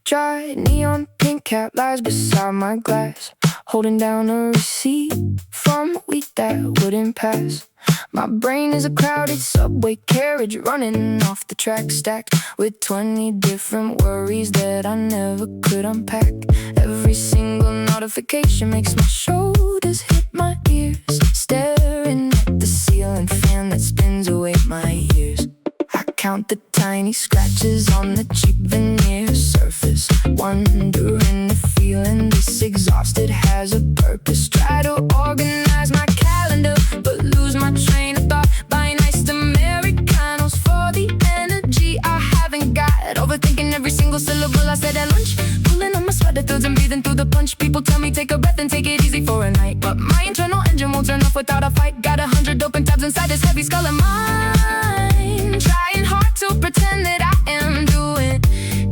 Dry neon pink cat lies beside my glass, holding down a receipt from week that wouldn't pass. My brain is a crowded subway carriage running off the track, stacked with 20 different worries that I never could unpack. Every single notification makes my shoulders hit my ears, staring at the ceiling fan that spins away my ears. I count the tiny scratches on the cheap veneer surface, wondering if feeling this exhausted has a purpose. Try to organize my calendar, but lose my train of thought. Buying iced Americanos for the energy I haven't got. Overthinking every single syllable I said at lunch, pulling on my sweater threads and breathing through the punch. People tell me take a breath and take it easy for a night, but my internal engine won't turn off without a fight. Got 100 open tabs inside this heavy skull of mine, trying hard to pretend that I am doing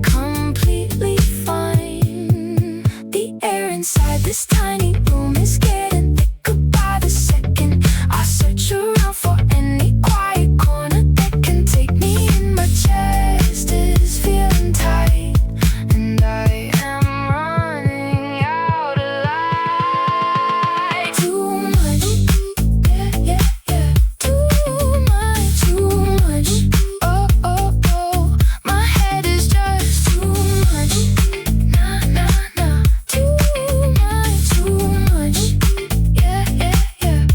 completely fine. The air inside this tiny room is getting thicker by the second. I search around for any quiet corner that can take me in. My chest is feeling tight, and I am running out of light. Too much, yeah, yeah, yeah. Too much, too much. Oh, oh, oh. My head is just too much. Nah, nah, nah. Too much, yeah, yeah, yeah.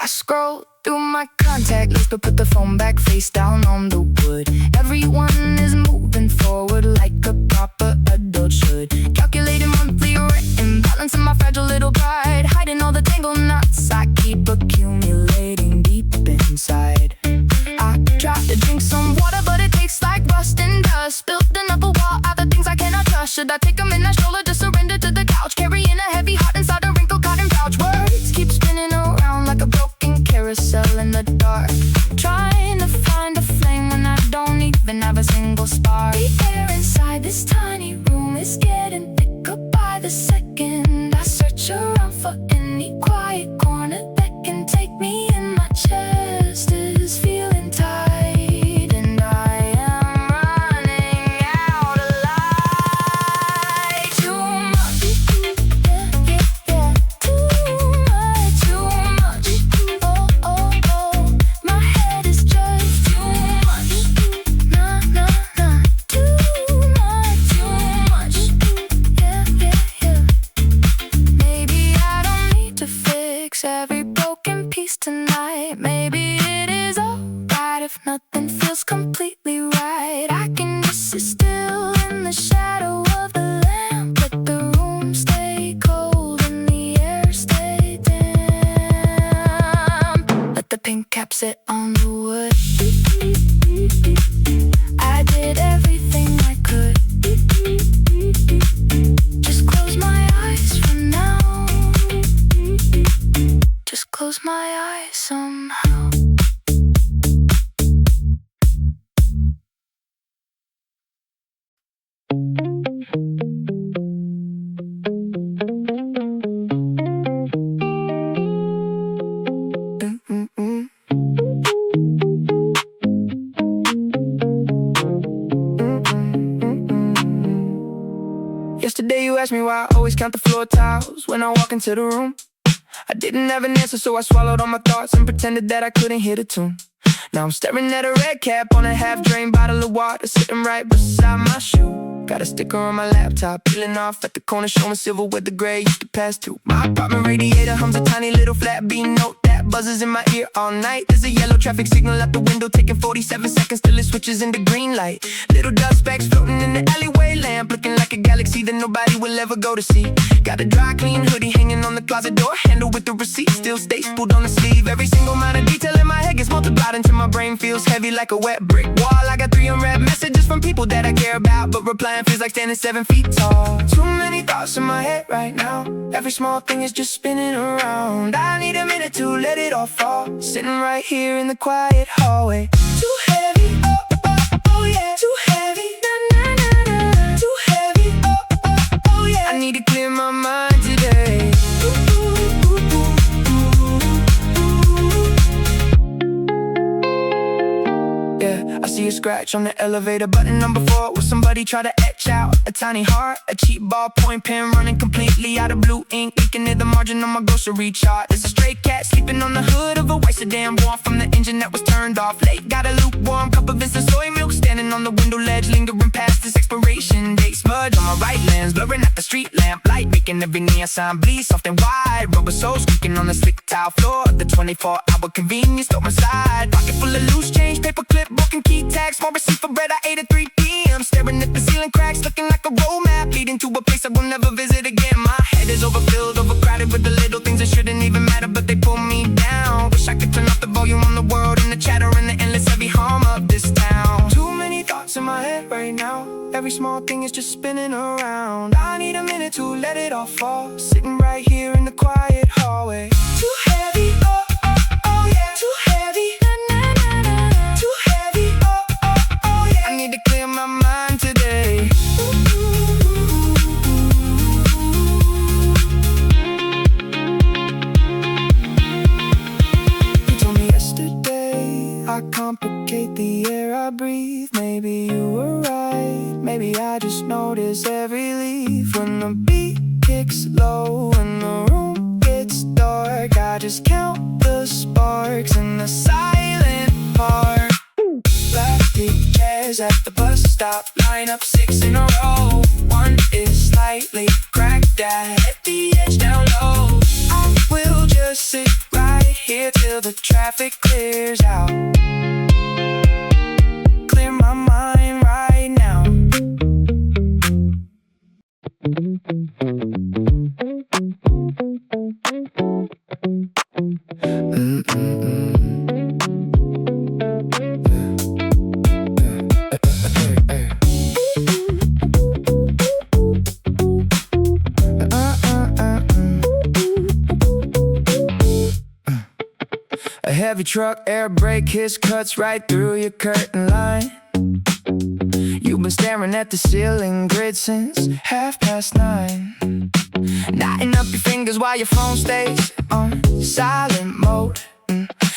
I scroll through my contact list, but put the phone back face down on the wood. Everyone is moving forward like a proper adult should. Calculating monthly rent and balancing my fragile little pride, hiding all the tangled knots I keep accumulating deep inside. I try to drink some water, but it tastes like rust and dust. Built another wall out of things I cannot trust. Should I take them in that stroller to surrender to the couch, carrying a heavy heart inside a wrinkled cotton pouch? Words keep spinning around like a broken carousel in the dark, trying to find a flame when I don't even have a single spark. The air inside this tiny room is getting thicker by the second. I search around for any quiet corner that can take me in. My chest is feeling tight, and I am running out of light. Too much, yeah, yeah, yeah. Too much. Oh, oh, oh. My head is just too much. Nah, nah, nah. Too much, yeah, yeah, yeah. Maybe I don't need to fix every broken piece tonight. Maybe it is alright if nothing feels completely right. I can just sit still in the shadow of the lamp, let the room stay cold and the air stay damp. Let the pink cap sit on the wood. I did everything I could. Just close my eyes for now. Just close my eyes somehow. Yesterday you asked me why I always count the floor tiles when I walk into the room. I didn't have an answer, so I swallowed all my thoughts and pretended that I couldn't hear the tune. Now I'm staring at a red cap on a half-drained bottle of water sitting right beside my shoe. Got a sticker on my laptop, peeling off at the corner, showing silver where the gray used to pass to. My apartment radiator hums a tiny little flat beat note that buzzes in my ear all night. There's a yellow traffic signal out the window, taking 47 seconds till it switches into green light. Little dust specks floating in the alleyway lamp, looking like a galaxy that nobody will ever go to see. Got a dry clean hoodie hanging on the closet door handle with the receipt still stapled on the sleeve. Every single amount of detail in my head gets multiplied until my brain feels heavy like a wet brick wall. I got 3 unread messages from people that I care about, but replying feels like standing 7 feet tall. Too many thoughts in my head right now, every small thing is just spinning around. I need a minute to let it all fall, sitting right here in the quiet hallway. Too heavy, oh, oh, Yeah, I see a scratch on the elevator button number 4, where somebody try to etch out a tiny heart. A cheap ballpoint pen running completely out of blue ink, leaking near the margin on my grocery chart. There's a stray cat sleeping on the hood of a white sedan, born from the engine that was turned off late. Got a lukewarm cup of instant soy milk standing on the window ledge, lingering past its expiration date. Smudge on my right lens, blurring at the street lamp light, making every neon sign bleed soft and wide. Rubber soles squeaking on the slick tile floor of the 24-hour convenience store inside. Pocket full of loose change, paper clip, broken key tags, small receipt for bread I ate at 3 p.m. Staring at the ceiling cracks, looking like a road map leading to a place I will never visit again. My head is overfilled, overcrowded with the little things that shouldn't even matter, but they pull me down. Wish I could turn off the volume on the world and the chatter and the endless heavy hum of this town. Too many thoughts in my head right now, every small thing is just spinning around. I need a minute to let it all fall, sitting right here in the quiet hallway. Too heavy, oh, oh, oh yeah, too heavy, na, na, na, na. Too heavy, oh, oh, oh yeah. I need to clear my mind today. You told me yesterday I complicate the air I breathe. Maybe you were right, maybe I just notice every leaf. When the beat kicks low and the room gets dark, I just count the sparks in the silent park. Plastic chairs at the bus stop, line up 6 in a row. One is slightly cracked at the edge down low. I will just sit right here till the traffic clears out. Clear my mind right now. A heavy truck, air brake, his cuts right through your curtain line. You've been staring at the ceiling grid since 9:30. Knotting up your fingers while your phone stays on silent mode,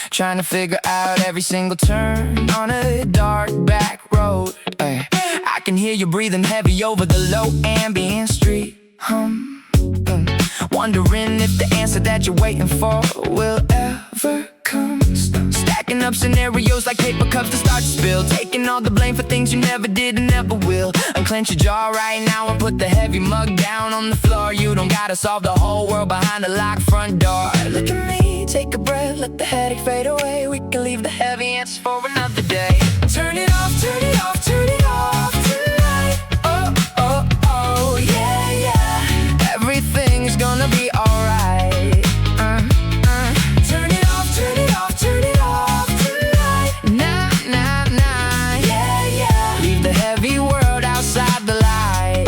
trying to figure out every single turn on a dark back road. I can hear you breathing heavy over the low ambient street hum, wondering if the answer that you're waiting for will ever come. Stacking up scenarios like paper cups to start to spill, taking all the blame for things you never did and never will. Unclench your jaw right now and put the heavy mug down on the floor. You don't gotta solve the whole world behind a locked front door. Look at me, take a breath, let the headache fade away. We can leave the heavy answers for another day. Turn it off, turn it off, turn it off tonight. Oh, oh, oh, yeah, yeah. Everything's gonna be alright. Turn it off, turn it off, turn it off tonight. Nah, nah, nah, yeah, yeah. Leave the heavy world outside the light.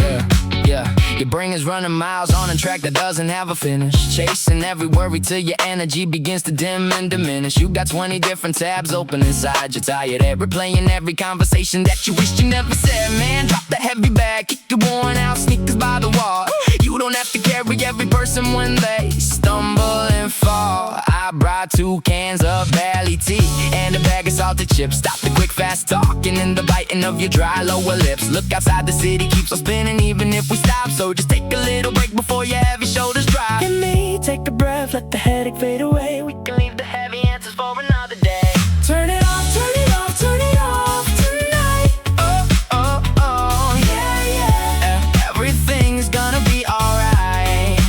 Yeah, your brain is running miles on a track that doesn't have a finish, chasing every worry till your energy begins to dim and diminish. You got 20 different tabs open inside your tired head, replaying every conversation that you wished you never said. Man, drop the heavy bag, kick your worn out sneakers by the wall. You don't have to carry every person when they stumble and fall. I brought 2 cans of Valley tea and a bag of salted chips. Stop the quick fast talking and the biting of your dry lower lips. Look outside, the city keeps on spinning even if we stop. So just take a little break before your heavy shoulders drop. Let me take a breath, let the headache fade away. We can leave the heavy answers for another day. Turn it off, turn it off, turn it off tonight. Oh, oh, oh, yeah, yeah. Everything's gonna be alright.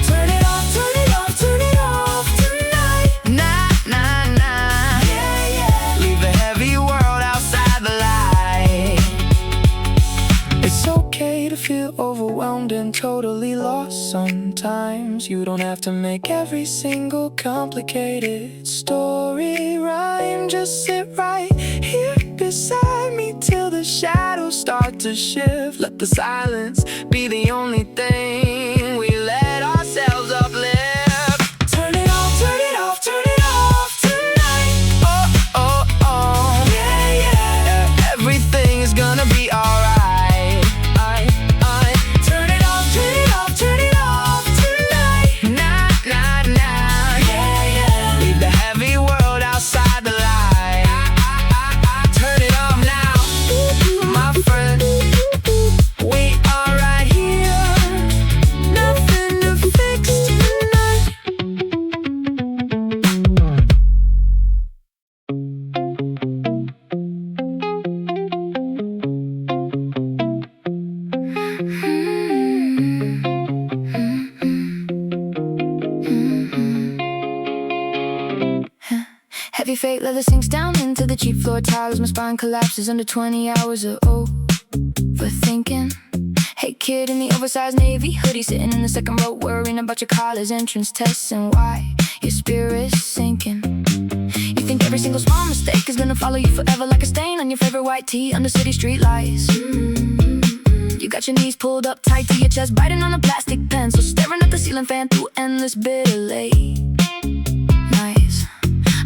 Turn it off, turn it off, turn it off tonight. Nah, nah, nah, yeah, yeah. Leave the heavy world outside the light. It's okay to feel overwhelmed and totally lost sometimes. You don't have to make every single complicated story rhyme. Just sit right here beside me till the shadows start to shift. Let the silence be the only thing we let ourselves uplift. Turn it off, turn it off, turn it off tonight. Oh, oh, oh, yeah, yeah. Everything is gonna be alright. Turn it off, turn it off, turn it off tonight. Nah, nah, nah, yeah, yeah. Leave the heavy world outside the light. cheap floor tiles, my spine collapses under 20 hours of overthinking. Hey kid in the oversized navy hoodie, sitting in the second row, worrying about your college entrance tests and why your spirit's sinking. You think every single small mistake is gonna follow you forever like a stain on your favorite white tee under city street lights. You got your knees pulled up tight to your chest, biting on a plastic pencil, staring at the ceiling fan through endless bitter late nights.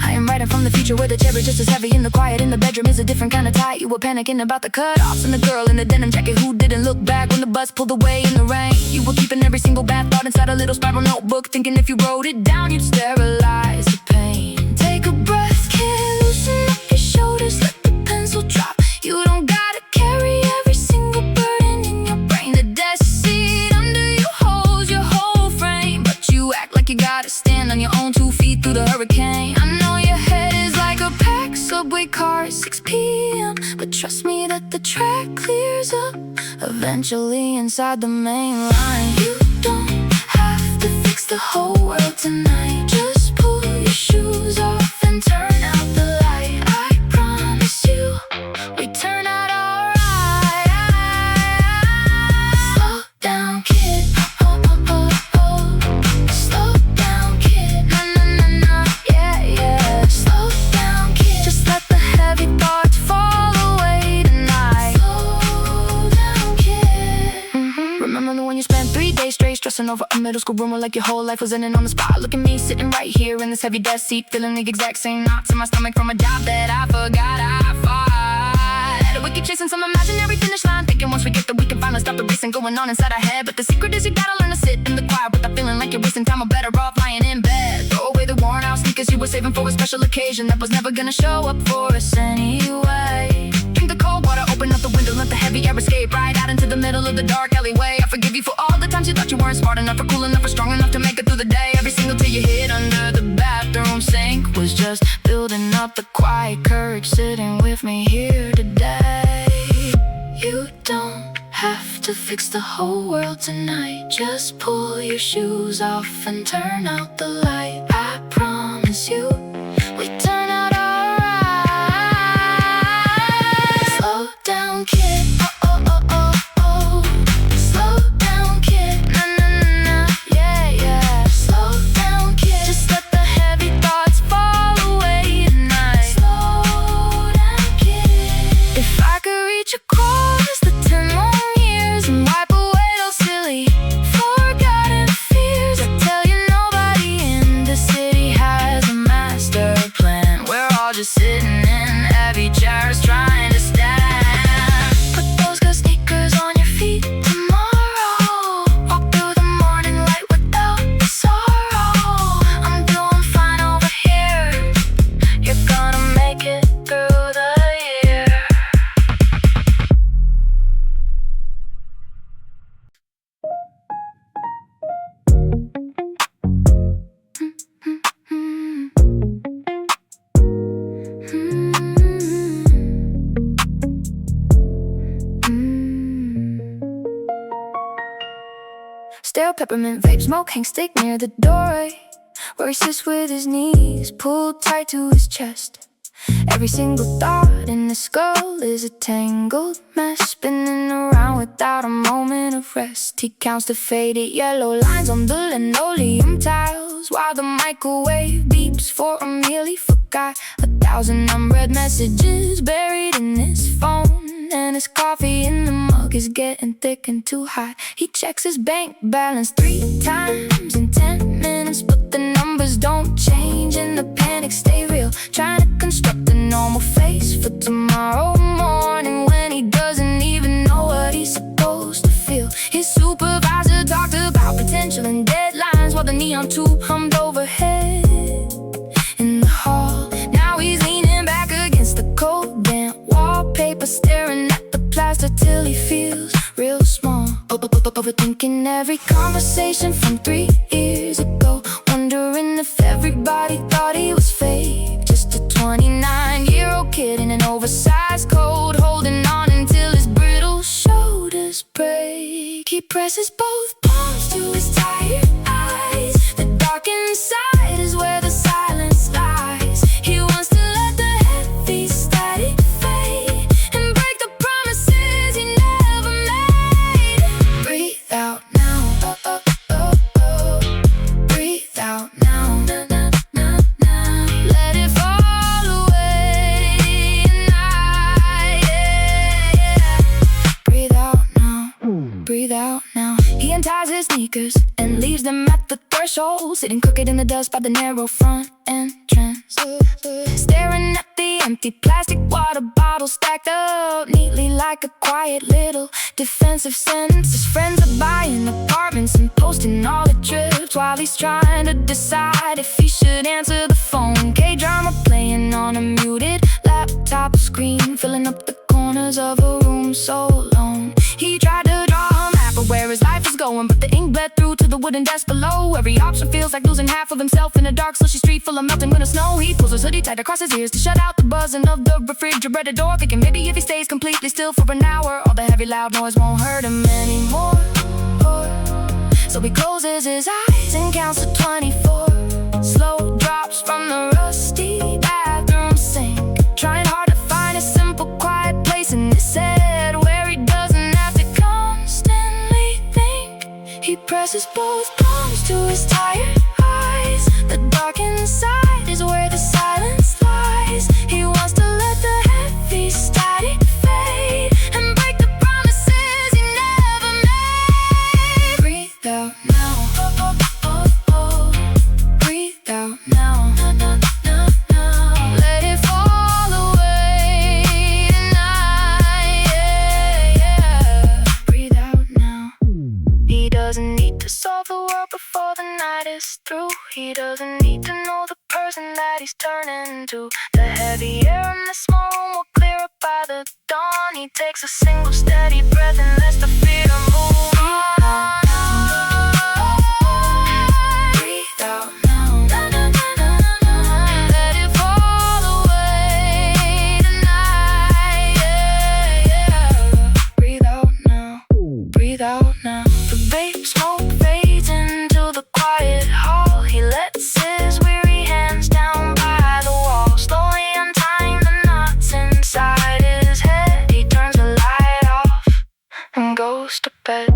I am writing from the future where the chair is just as heavy and the quiet in the bedroom is a different kind of tight. You were panicking about the cutoffs and the girl in the denim jacket who didn't look back when the bus pulled away in the rain. You were keeping every single bad thought inside a little spiral notebook, thinking if you wrote it down you'd sterilize the pain. Take a breath, kid, loosen up your shoulders, let the pencil drop. You don't gotta carry every single burden in your brain. The desk seat under you holds your whole frame, but you act like you gotta stand on your own 2 feet through the hurricane. I know your head is like a packed subway car at 6 p.m., but trust me that the track clears up eventually inside the main line. You don't have to fix the whole world tonight. Just pull your shoes off and turn out the light. I promise you, we turn out alright. Slow down, kid. Slow down, kid. Na. Yeah, yeah. Slow down, kid. Just let the heavy thoughts fall away tonight. Slow down, kid. Remember when you spent 3 days straight stressing over a middle school rumor like your whole life was ending on the spot? Look at me sitting right here in this heavy desk seat, feeling the exact same knots in my stomach from a job that I forgot I fought. We keep chasing some imaginary finish line, thinking once we get there we can finally stop the racing going on inside our head. But the secret is you gotta learn to sit in the quiet without feeling like you're wasting time or better off lying in bed. Throw away the worn out sneakers you were saving for a special occasion that was never gonna show up for us anyway. Drink the cold water, open up the window, let the heavy air escape right out into the middle of the dark alleyway. I forgive you for all the times you thought you weren't smart enough or cool enough or strong enough to make it through the day. Every single tear you hid under the bathroom sink was just building up the quiet courage sitting with me here today. You don't have to fix the whole world tonight. Just pull your shoes off and turn out the light. I promise you, we turn out alright. Slow down, kid. Slow down, kid. Na. Yeah, yeah. Slow down, kid. Just let the heavy thoughts fall away tonight. Slow down, kid. If I could reach across the 10 long years and wipe away those silly forgotten fears, I tell you nobody in the city has a master plan. We're all just sitting in heavy chairs trying to stand. Put those good sneakers on your feet tomorrow. Walk through the morning light without the sorrow. I'm doing fine over here. You're gonna make it through the year. Stale peppermint vape smoke, hang stick near the doorway, where he sits with his knees pulled tight to his chest. Every single thought in his skull is a tangled mess, spinning around without a moment of rest. He counts the faded yellow lines on the linoleum tiles, while the microwave beeps for a meal he forgot. 1,000 unread messages buried in his phone, and his coffee in the mug is getting thick and too hot. He checks his bank balance 3 times in 10 minutes, but the numbers don't change and the panic stay real. Trying to construct a normal face for tomorrow morning when he doesn't even know what he's supposed to feel. His supervisor talked about potential and deadlines while the neon tube hummed overhead in the hall. Now he's leaning back against the cold damp wallpaper, staring at the plaster till he feels real small. Overthinking every conversation from 3 years ago, wondering if everybody thought he was fake. Just a 29-year-old kid in an oversized coat, holding on until his brittle shoulders break. He presses both palms to his tired eyes. The dark inside is where the silence lies. He wants to let the heavy stuff his sneakers and leaves them at the threshold, sitting crooked in the dust by the narrow front entrance, staring at the empty plastic water bottles stacked up neatly like a quiet little defensive sense. His friends are buying apartments and posting all the trips while he's trying to decide if he should answer the phone. K-drama playing on a muted laptop screen, filling up the corners of a room so alone. He tried to draw a map of where his life is going, but the ink bled through to the wooden desk below. Every option feels like losing half of himself in a dark slushy street full of melting winter snow. He pulls his hoodie tight across his ears to shut out the buzzing of the refrigerator door, thinking maybe if he stays completely still for an hour, all the heavy loud noise won't hurt him anymore. So he closes his eyes and counts to 24 slow drops from the rusty bathroom sink, trying hard to find a simple quiet place in his head where he doesn't have to constantly think. He presses both palms to his tired eyes. The dark inside is where the silence lies. He wants to let the heavy static fade and break the promises he never made. Breathe out now. Breathe out now. Let it fall away tonight. Yeah. Breathe out now. He doesn't need to solve the world before the night is through. He doesn't need to know the person that he's turning to. The heavy air in the small room will clear up by the dawn. He takes a single steady breath and lets the fear move on. Breathe out now. Let it fall away tonight. Yeah. Breathe out now. Breathe out now. The vape smoke fades into the quiet hall. He lets his weary hands down by the wall, slowly untying the knots inside his head. He turns the light off and goes to bed.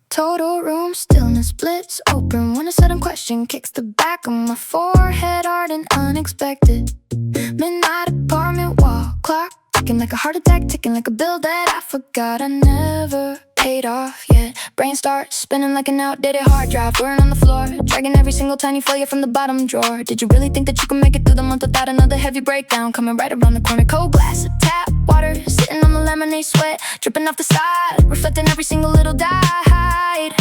Total room stillness splits open when a sudden question kicks the back of my forehead hard and unexpected. Midnight apartment wall clock ticking like a heart attack, ticking like a bill that I forgot I never paid off yet. Brain starts spinning like an outdated hard drive, whirring on the floor, dragging every single tiny failure from the bottom drawer. Did you really think that you could make it through the month without another heavy breakdown coming right around the corner? Cold glass of tap water sitting on the lemonade sweat, dripping off the side, reflecting every single little dyed.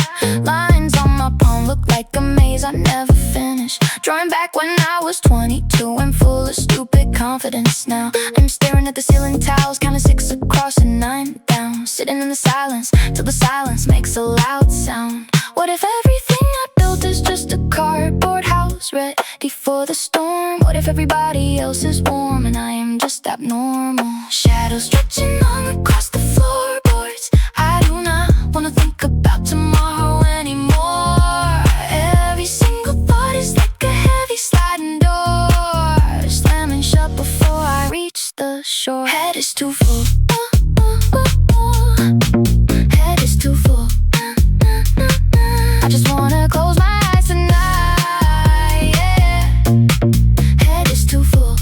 Lines on my palm look like a maze I never finished, drawing back when I was 22 and full of stupid confidence. Now I'm staring at the ceiling tiles, counting 6 across and 9 down, sitting in the silence till the silence makes a loud sound. What if everything I built is just a cardboard house ready for the storm? What if everybody else is warm and I am just abnormal? Shadows stretching all across the floorboards. I do not wanna think about tomorrow anymore. Every single thought is like a heavy sliding door, slamming shut before I reach the shore. Head is too full. Head is too full. I just wanna close my eyes tonight. Yeah. Head is too full.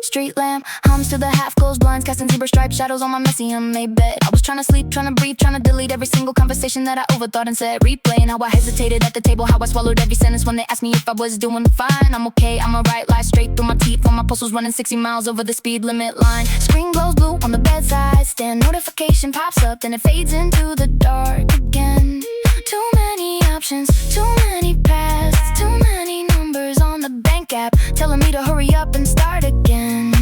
Street lamp hums to the half-closed blinds, casting zebra striped shadows on my messy unmade bed. I was trying to sleep, trying to breathe, trying to delete every single conversation that I overthought and said. Replaying how I hesitated at the table, how I swallowed every sentence when they asked me if I was doing fine. I'm okay, I'm alright, lie straight through my teeth while my pulse was running 60 miles over the speed limit line. Screen glows blue on the bedside stand, notification pops up, then it fades into the dark again. Too many options, too many paths, too many numbers on the bank app telling me to hurry up and start again.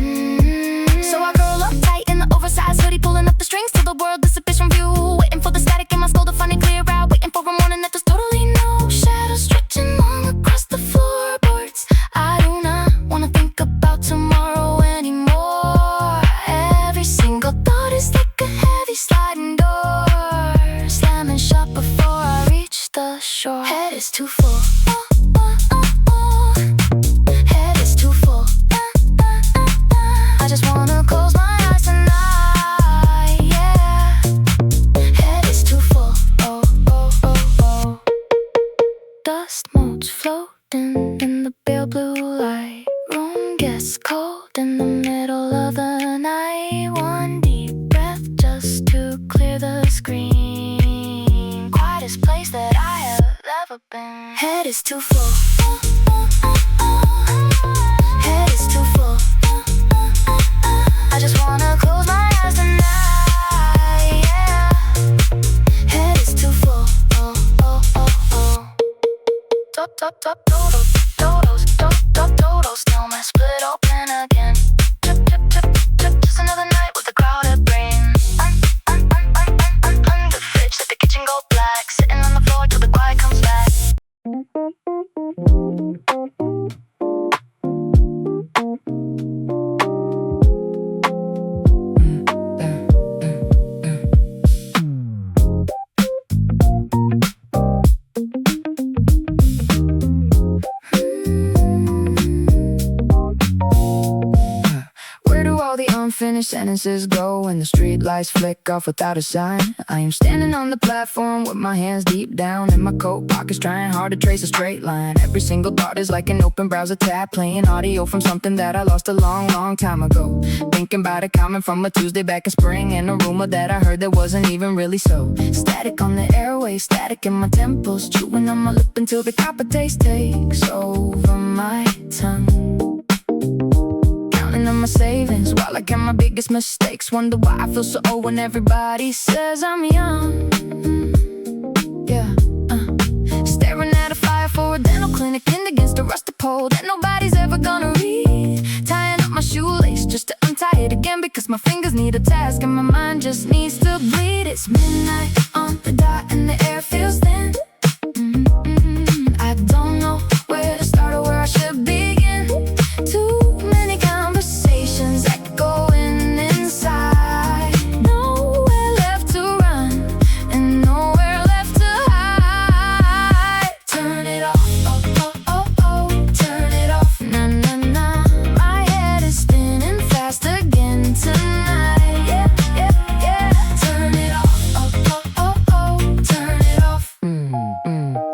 So I curl up tight in the oversized hoodie, pulling up the strings till the world disappears from view, waiting for the static in my skull to finally clear out, waiting for a morning that there's totally no shadows stretching all across the floorboards. I do not wanna think about tomorrow anymore. Every single thought is like a heavy sliding door, slamming shut before I reach the shore. Head is too full. Head is too full. lost motes floating in the pale blue light. Room gets cold in the middle of the night. One deep breath just to clear the screen. Quietest place that I have ever been. Head is too full. Head is too full. I just wanna close my eyes tonight, yeah. Head is too full. Oh, oh, oh, oh. Dodos, now my split open again. Just another night with a crowded brain. Unplug the fridge, let the kitchen go black. Sitting on the floor till the quiet comes back. Unfinished sentences go when the street lights flick off without a sign. I am standing on the platform with my hands deep down in my coat pockets, trying hard to trace a straight line. Every single thought is like an open browser tab, playing audio from something that I lost a long, long time ago. Thinking about it coming from a Tuesday back in spring, and a rumor that I heard that wasn't even really so. Static on the airwaves, static in my temples, chewing on my lip until the copper taste takes over my tongue. On my savings while I count my biggest mistakes. Wonder why I feel so old when everybody says I'm young. Yeah, staring at a fire for a dental clinic, pinned against a rusted pole that nobody's ever gonna read. Tying up my shoelace just to untie it again, because my fingers need a task and my mind just needs to bleed. It's midnight on the dot and the air feels thin. I don't know where to start or where I should begin. Too many conversations echoing inside. Nowhere left to run and nowhere left to hide. Turn it off, oh, oh, oh, oh. Turn it off, na, na, na. My head is spinning fast again tonight. Yeah, yeah, yeah. Turn it off, oh, oh, oh, oh. Turn it off.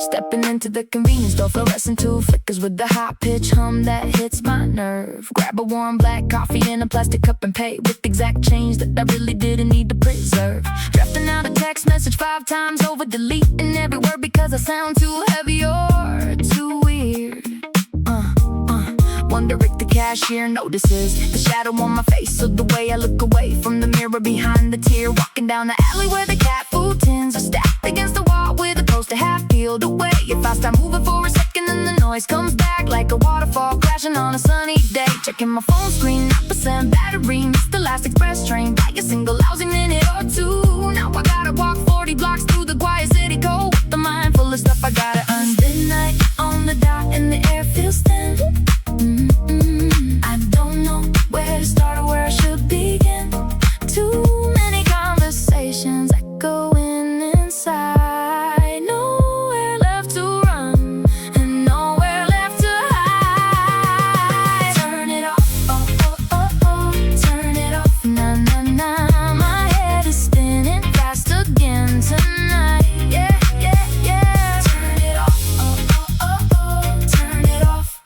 Stepping into the convenience store, fluorescent tube flickers with the high pitch hum that hits my nerve. Grab a warm black coffee in a plastic cup and pay with exact change that I really didn't need to preserve. Drafting out a text message 5 times over, deleting every word because I sound too heavy or too weird. Wonder if the cashier notices the shadow on my face, or the way I look away from the mirror behind the tear. Walking down the alley where the cat food tins are stacked against the wall with a poster half peeled away. If I stop moving for a second, then the noise comes back like a waterfall crashing on a sunny day. Checking my phone screen, 9% battery, missed the last express train by a single lousy minute or two. Now I gotta walk 40 blocks through the quiet city cold with the mind full of stuff I gotta earn. Midnight on the dot and the air feels thin. I don't know where to start or where I should begin. Too many conversations echoing inside. Nowhere left to run and nowhere left to hide. Turn it off, oh, oh, oh, oh. Turn it off, na, na, na. My head is spinning fast again tonight. Yeah, yeah, yeah. Turn it off, oh, oh, oh, oh. Turn it off.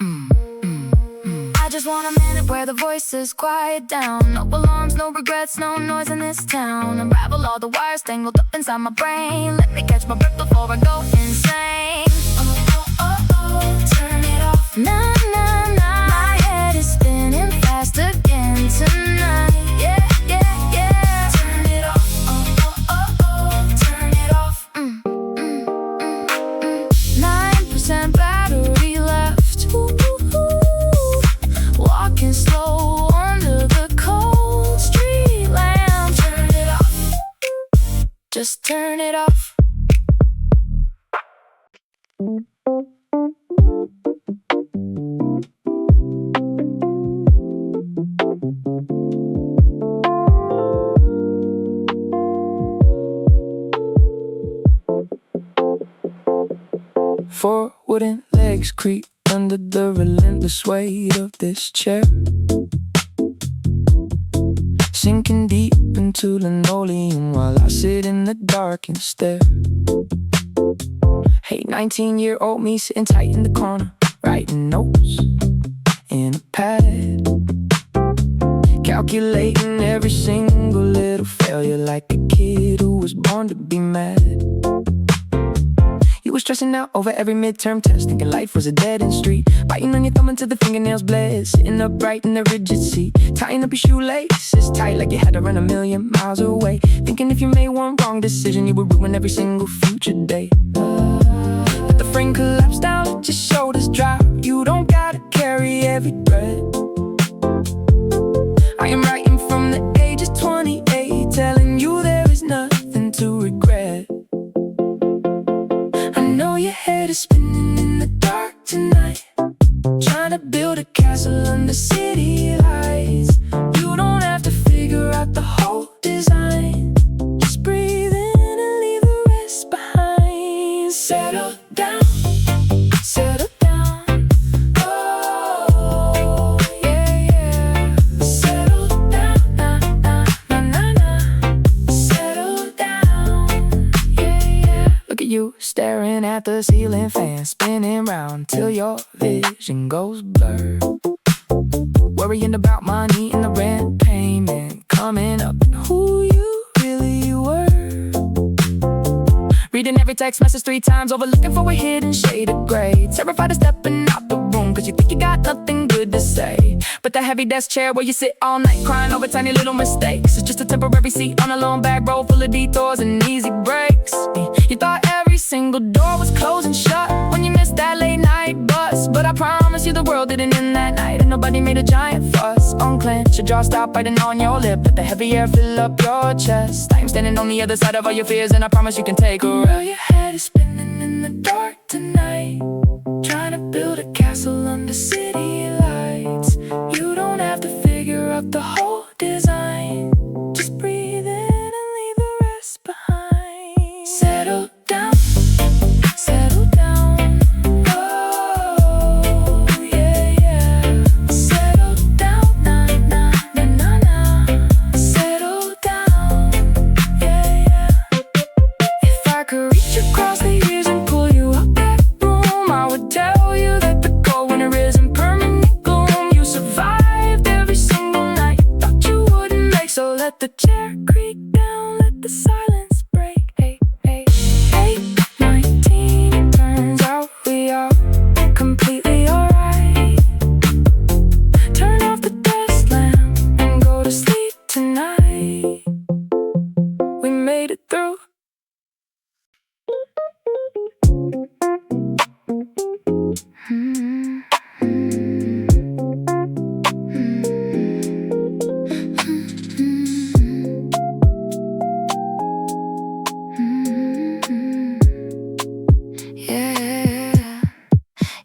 I just want a minute where the voices quiet down. No alarms, no regrets, no noise in this town. Unravel all the wires tangled up inside my brain. Let me catch my breath before I go insane. Oh, oh, oh, oh. Turn it off, na, na, na. My head is spinning fast again tonight. Yeah, yeah, yeah. Turn it off, oh, oh, oh, oh. Turn it off. 9% battery left. Ooh, ooh, ooh. Walking slow under the cold street lamp. Turn it off. Just turn it off. Four wooden legs creep under the relentless weight of this chair, sinking deep into linoleum while I sit in the dark and stare. Hey, 19-year-old me sitting tight in the corner, writing notes in a pad, calculating every single little failure like a kid who was born to be mad. You were stressing out over every midterm test, thinking life was a dead-end street, biting on your thumb until the fingernails bled, sitting upright in the rigid seat, tying up your shoelaces tight like you had to run 1,000,000 miles away, thinking if you made one wrong decision you would ruin every single future day. But the frame collapsed down, let your shoulders drop. You don't gotta carry every thread. I am writing from the age of 28, telling you there is nothing to regret. I know your head is spinning in the dark tonight, trying to build a castle under city lights. You don't have to figure out the whole design, just breathe in and leave the rest behind. Settle down, settle down, oh yeah, yeah. Settle down, nah, nah, nah, nah, nah. Settle down, yeah, yeah. Look at you staring at the ceiling fan, spinning round till your vision goes blurred, worrying about money and the rent payment coming up and who you really were. Reading every text message 3 times over, looking for a hidden shade of gray, terrified of stepping out the room cause you think you got nothing good to say. But that heavy desk chair where you sit all night crying over tiny little mistakes is just a temporary seat on a long back road full of detours and easy breaks. You thought every single door was closing shut when you missed that late night bus, but I promise you the world didn't end that night and nobody made a giant fuss. Unclench your jaw, stop biting on your lip, let the heavy air fill up your chest. I am standing on the other side of all your fears and I promise you can take a rest. Your head is spinning in the dark tonight, trying to build a castle under city lights. You don't have to figure out the whole design, just breathe in and leave the rest behind. Settle down, settle down, oh yeah, yeah. Settle down, nah, nah, nah, nah, nah. Settle down, yeah, yeah. If I could reach across the years and pull you out that room, I would tell you that the cold winter isn't permanent gloom. You survived every single night you thought you wouldn't make, so let the chair creak down, let the silence break. Hey, hey, hey, 19, it turns out we are completely alright. Turn off the desk lamp and go to sleep tonight. We made it through. Yeah.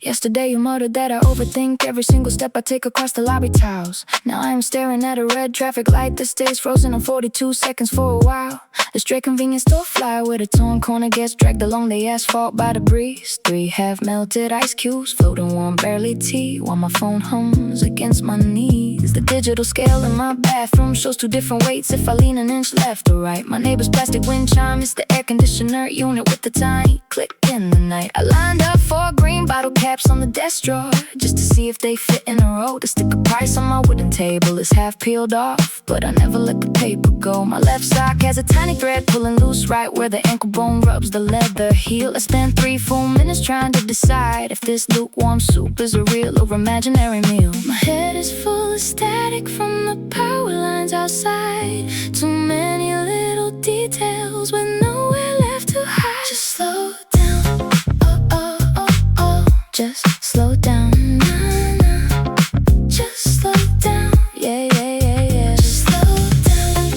Yesterday you muttered that I overthink every single step I take across the lobby tiles. Now I'm staring at a red traffic light that stays frozen on 42 seconds for a while. A stray convenience store flyer with a torn corner gets dragged along the asphalt by the breeze. 3 half-melted ice cubes floating warm, barely tea, while my phone hums against my knees. The digital scale in my bathroom shows 2 different weights if I lean an inch left or right. My neighbor's plastic wind chime is the air conditioner unit with the tiny click in the night. I lined up 4 green bottle caps on the desk drawer just to see if they fit in a row. The sticker price on my wooden table is half peeled off, but I never let the paper go. My left sock has a tiny thread pulling loose right where the ankle bone rubs the leather heel. I spent 3 full minutes trying to decide if this lukewarm soup is a real or imaginary meal. My head is full of static from the power lines outside. Too many little details with nowhere left to hide. Just slow down, oh, oh, oh, oh. Just slow down, nah, nah. Just slow down, yeah, yeah, yeah, yeah. Just slow down,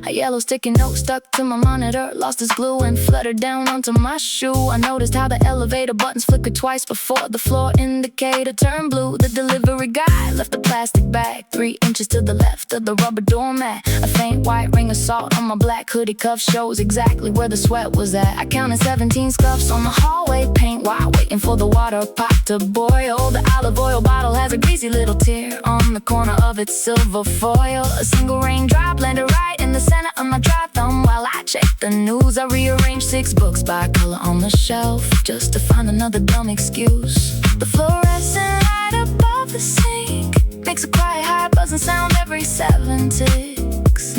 I yell yellow sticky note stuck to my monitor, lost its glue and fluttered down onto my shoe. I noticed how the elevator buttons flickered twice before the floor indicator turned blue. The delivery guy left a plastic bag 3 inches to the left of the rubber doormat. A faint white ring of salt on my black hoodie cuff shows exactly where the sweat was at. I counted 17 scuffs on the hallway paint while waiting for the water pot to boil. The olive oil bottle has a greasy little tear on the corner of its silver foil. A single raindrop landed right in the center of my dry thumb. While I checked the news, I rearranged 6 books by color on the shelf just to find another dumb excuse. The fluorescent light above the sink makes a quiet high buzzing sound every 7 ticks.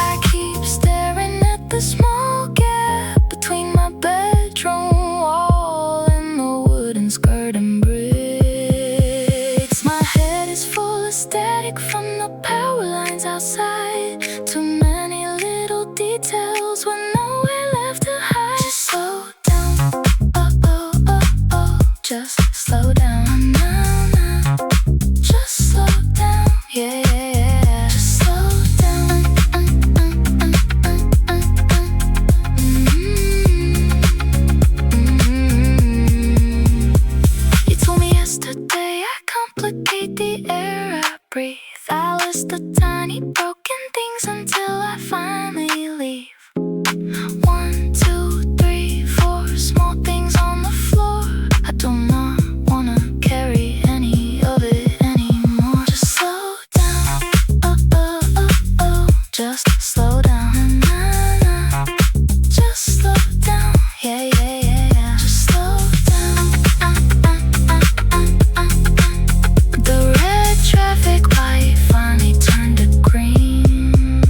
I keep staring at the small gap between my bedroom wall and the wooden skirt and bricks. My head is full of static from the power lines outside. Too many little details with nowhere left to hide. Just slow down, oh, oh, oh, oh. Just slow down, nah, nah. Just slow down, yeah, yeah, yeah. Just slow down, You told me yesterday I complicate the air I breathe. I list the tiny broken things until I finally leave. 1, 2, 3, 4 small things on the floor. I do not wanna carry any of it anymore. Just slow down, oh, oh, oh, oh. Just slow down, nah, nah. Just slow down, yeah, yeah, yeah, yeah. Just slow down, The red traffic light finally turned to green.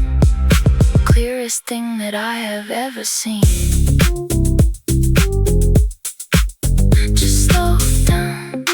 Clearest thing that I have ever seen. Just slow down.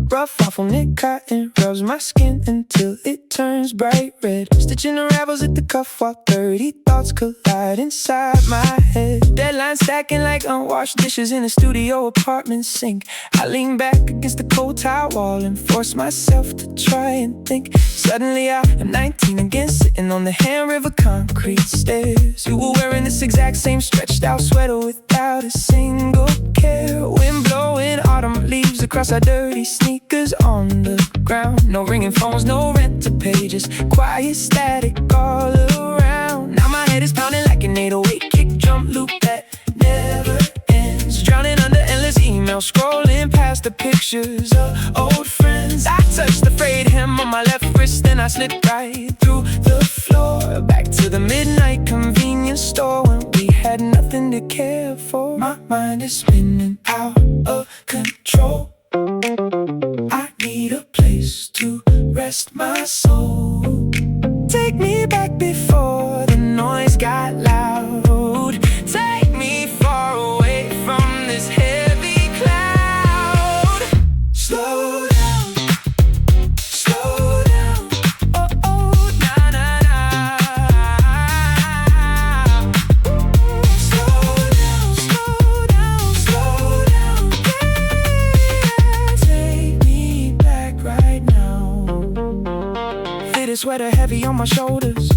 Rough waffle knit cotton rubs my skin until it turns bright red. Stitching unravels at the cuff while 30 thoughts collide inside my head. Deadlines stacking like unwashed dishes in a studio apartment sink. I lean back against the cold tile wall and force myself to try and think. Suddenly I am 19 again, sitting on the hand river concrete stairs. You were wearing this exact same stretched out sweater without a single care. Wind blowing autumn leaves across our dirty sneakers on the ground. No ringing phones, no rent to pay, just quiet static all around. Now my head is pounding like an 808 kick drum loop that never ends. Drowning under endless emails, scrolling past the pictures of old friends. I touched the frayed hem on my left wrist, then I slipped right through the floor. Back to the midnight convenience store when we had nothing to care for. My mind is spinning out of control. I need a place to rest my soul. Take me back before the noise got loud. Take me far away from this heavy cloud. Slow down, slow down. Oh, oh, na, na, na. Slow down, slow down, slow down. Yeah, take me back right now. Fitted sweater heavy on my shoulders,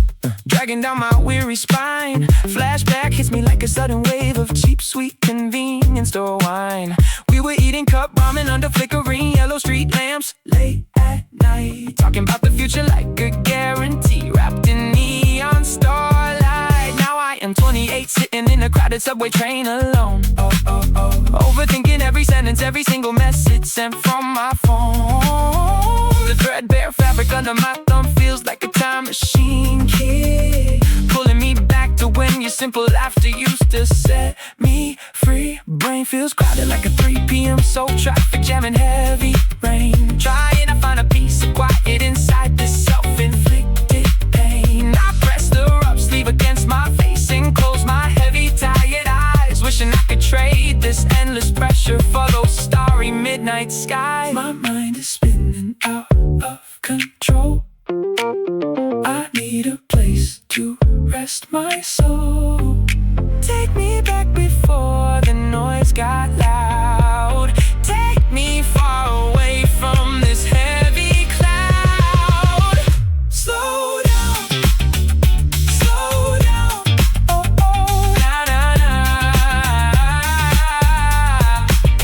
dragging down my weary spine. Flashback hits me like a sudden wave of cheap, sweet convenience store wine. We were eating cup ramen under flickering yellow street lamps late at night, talking about the future like a guarantee, wrapped in neon starlight. Now I am 28, sitting in a crowded subway train alone. Oh, oh, oh. Overthinking every sentence, every single message sent from my phone. The threadbare fabric under my thumb feels like a time machine kid, pulling me back to when your simple laughter used to set me free. Brain feels crowded like a 3 p.m. soul traffic jamming heavy rain. Trying to find a piece of quiet inside this self-inflicted pain. I press the rough sleeve against my face and close my heavy tired eyes, wishing I could trade this endless pressure for those night sky. My mind is spinning out of control. I need a place to rest my soul. Take me back before the noise got loud. Take me far away from this heavy cloud. Slow down, slow down. Oh, oh, na, na, na.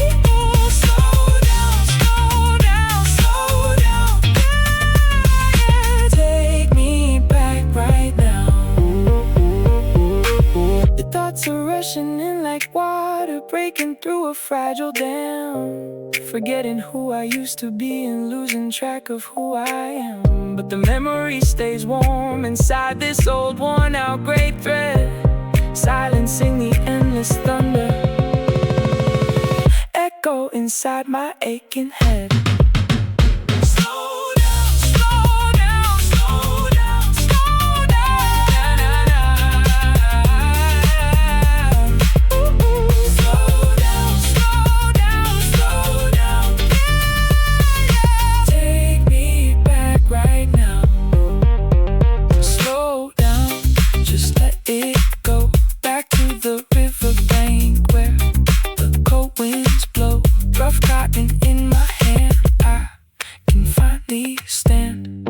Ooh, slow down, slow down, slow down. Yeah, yeah. Take me back right now. The thoughts are rushing in like water, breaking through a fragile dam. Forgetting who I used to be and losing track of who I am. But the memory stays warm inside this old worn-out gray thread, silencing the endless thunder echo inside my aching head. Slow down, slow down, slow down, slow down. Na, na, na. Ooh, ooh. Slow down, slow down, slow down. Yeah, yeah. Take me back right now. Slow down, just let it go. Back to the riverbank where the cold winds blow. Rough cotton in my hand, I can finally stand.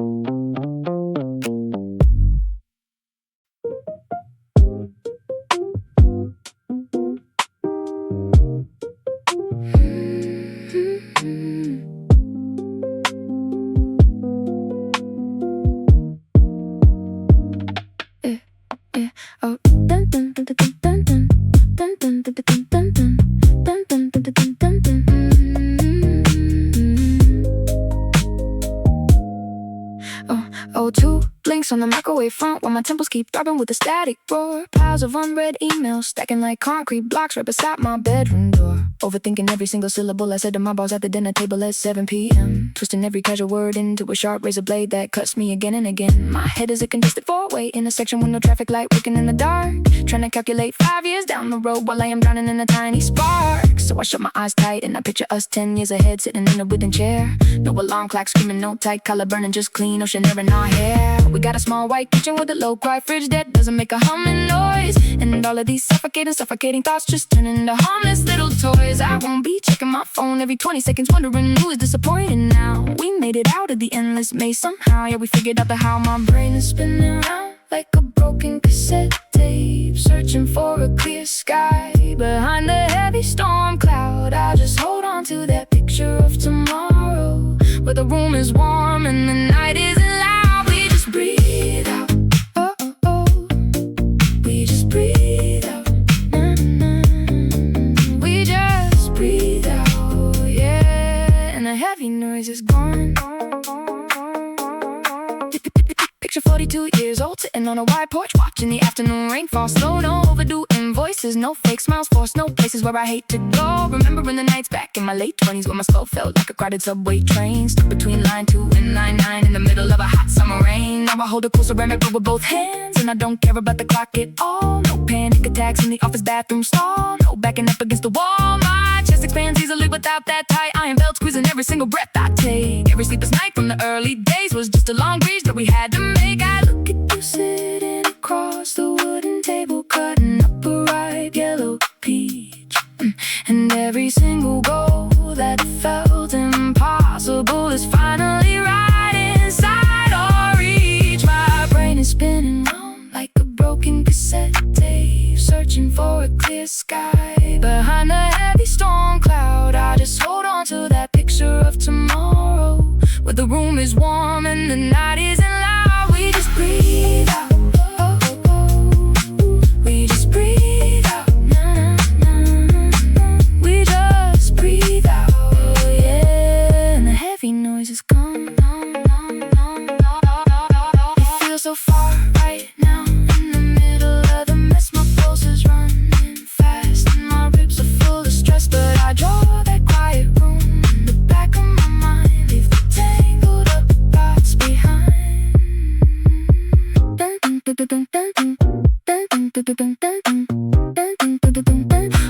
Oh, dun dun dun dun dun dun dun dun dun dun dun dun dun dun dun dun dun dun. Oh, two blinks on the microwave front while my temples keep throbbing with a static roar. Piles of unread emails stacking like concrete blocks right beside my bedroom door. Overthinking every single syllable I said to my boss at the dinner table at 7 p.m. Twisting every casual word into a sharp razor blade that cuts me again and again. My head is a congested four-way intersection with no traffic light, working in the dark, trying to calculate 5 years down the road while I am drowning in a tiny spark. So I shut my eyes tight and I picture us 10 years ahead, sitting in a wooden chair. No alarm clock screaming, no tight collar burning, just clean ocean air in our hair. We got a small white kitchen with a low-quiet fridge that doesn't make a humming noise. And all of these suffocating thoughts just turn into harmless little toys. I won't be checking my phone every 20 seconds, wondering who is disappointed now. We made it out of the endless maze somehow. Yeah, we figured out the how. My brain is spinning around like a broken cassette tape, searching for a clear sky behind the heavy storm cloud. I just hold on to that picture of tomorrow, where the room is warm and the night isn't loud. We just breathe out. Oh, oh, oh. We just breathe out. We just breathe out, yeah. And the heavy noise is gone. Picture 42 years old, sitting on a wide porch, watching the afternoon rain fall slow. No overdue invoices, no fake smiles forced, no places where I hate to go. Remembering the nights back in my late 20s when my skull felt like a crowded subway train, stuck between line 2 and line 9 in the middle of a hot summer rain. Now I hold a cool ceramic bowl with both hands, and I don't care about the clock at all. No panic attacks in the office bathroom stall, no backing up against the wall. My chest expands easily without that tight iron belt, squeezing every single breath I take. Every sleepless night from the early days was just a long breeze that we had to make. I look at you sitting across the wooden table, cutting up a ripe yellow peach. And every single goal that felt impossible is finally right inside our reach. My brain is spinning round like a broken cassette tape, searching for a clear sky behind the heavy storm cloud. I just hold on to that picture of tomorrow, where the room is warm and the night isn't loud. We just breathe out. Oh, oh, oh. We just breathe out. Na, na, na. We just breathe out, yeah. And the heavy noise is gone. It feels so far right now, in the middle of the mess. My pulse is running fast and my ribs are full of stress, but I draw that quiet room in the back of my mind, leave the tangled up thoughts behind.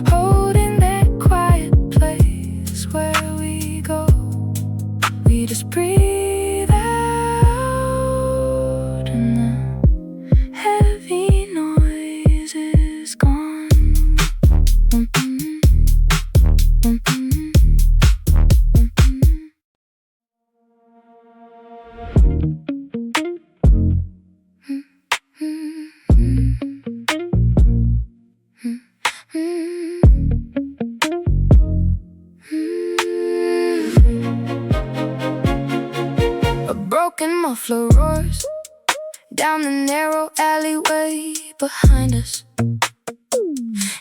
Holding that quiet place where we go A broken muffler roars down the narrow alleyway behind us,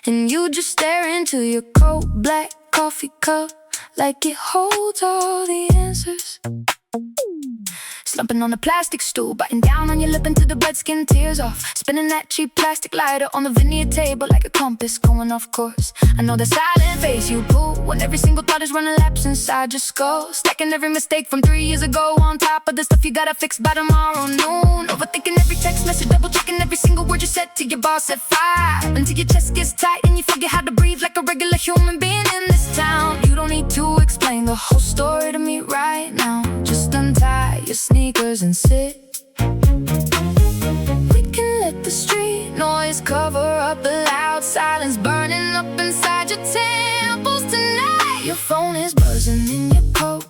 and you just stare into your cold black coffee cup like it holds all the answers. Slumping on a plastic stool, biting down on your lip until the blood skin tears off. Spinning that cheap plastic lighter on the veneer table like a compass going off course. I know the silent face you pull when every single thought is running laps inside your skull. Stacking every mistake from 3 years ago on top of the stuff you gotta fix by tomorrow noon. Overthinking every text message, double checking every single word you said to your boss at 5, until your chest gets tight and you forget how to breathe like a regular human being in this town. You don't need to explain the whole story to me right now. Just untie your sneakers and sit. We can let the street noise cover up the loud silence burning up inside your temples tonight. Your phone is buzzing in your coat,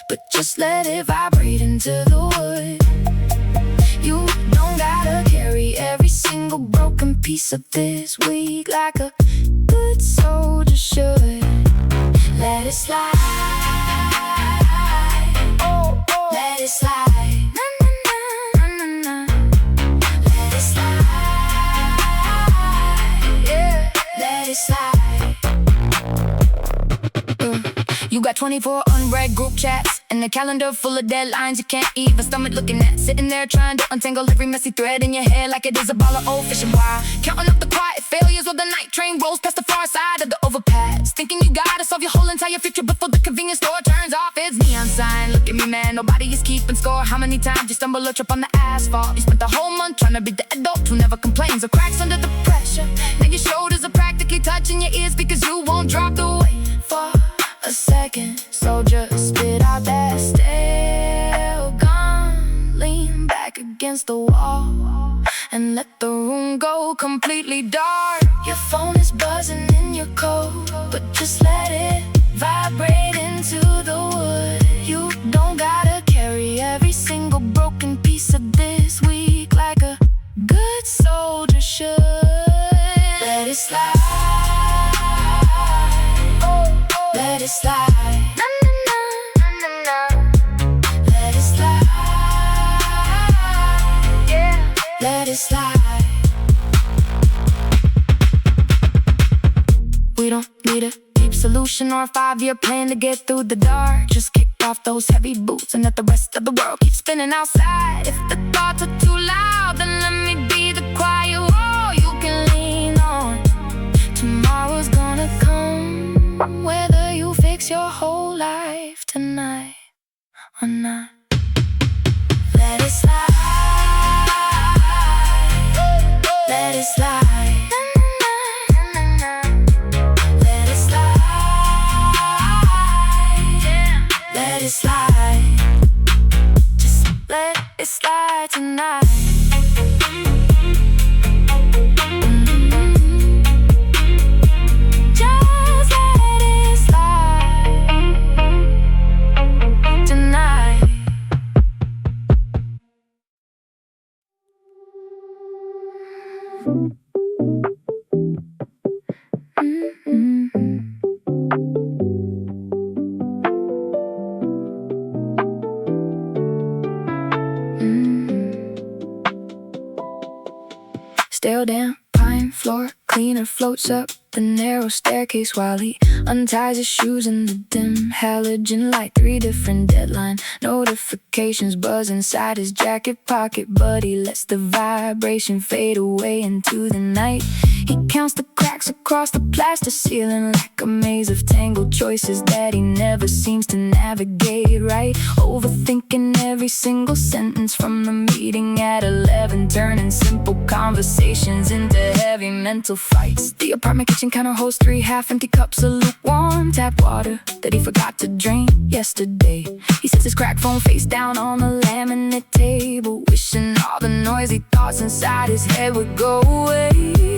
but just let it vibrate into the wood. You don't gotta carry every single broken piece of this week like a good soldier should. Let it slide. Let it slide. Na, na, na, na, na. Let it slide. Yeah. Let it slide. You got 24 unread group chats and a calendar full of deadlines you can't even stomach looking at. Sitting there trying to untangle every messy thread in your hair like it is a ball of old fishing wire. Counting up the quiet failures while the night train rolls past the far side of the overpass. Thinking you gotta solve your whole entire future before the convenience store turns off its neon sign. Look at me, man, nobody is keeping score. How many times you stumble or trip on the asphalt? You spent the whole month trying to be the adult who never complains or cracks under the pressure. Now your shoulders are practically touching your ears because you won't drop the weight for a second. So just spit out that stale gun, lean back against the wall and let the room go completely dark. Your phone is buzzing in your coat, but just let it vibrate into the wood. You don't gotta carry every single broken piece of this week like a good soldier should. Let it slide. Let it slide. Na, na, na, na, na. Let it slide. Yeah. Let it slide. We don't need a deep solution or a 5-year plan to get through the dark. Just kick off those heavy boots and let the rest of the world keep spinning outside. If the thoughts are too loud, then let me be the quiet wall you can lean on. Tomorrow's gonna come, whether you fix your whole life tonight or not. Let it slide. Let it slide. Na, na, na, na. Let it slide. Yeah. Let it slide. Just let it slide tonight. Stale damp pine floor cleaner floats up the narrow staircase while he unties his shoes in the dim halogen light. 3 different deadline notifications buzz inside his jacket pocket, but he lets the vibration fade away into the night. He counts the cracks across the plaster ceiling like a maze of tangled choices that he never seems to navigate right. Overthinking every single sentence from the meeting at 11, turning simple conversations into heavy mental fights. The apartment kitchen counter holds 3 half-empty cups of lukewarm tap water that he forgot to drink yesterday. He sits his cracked phone face down on the laminate table, wishing all the noisy thoughts inside his head would go away.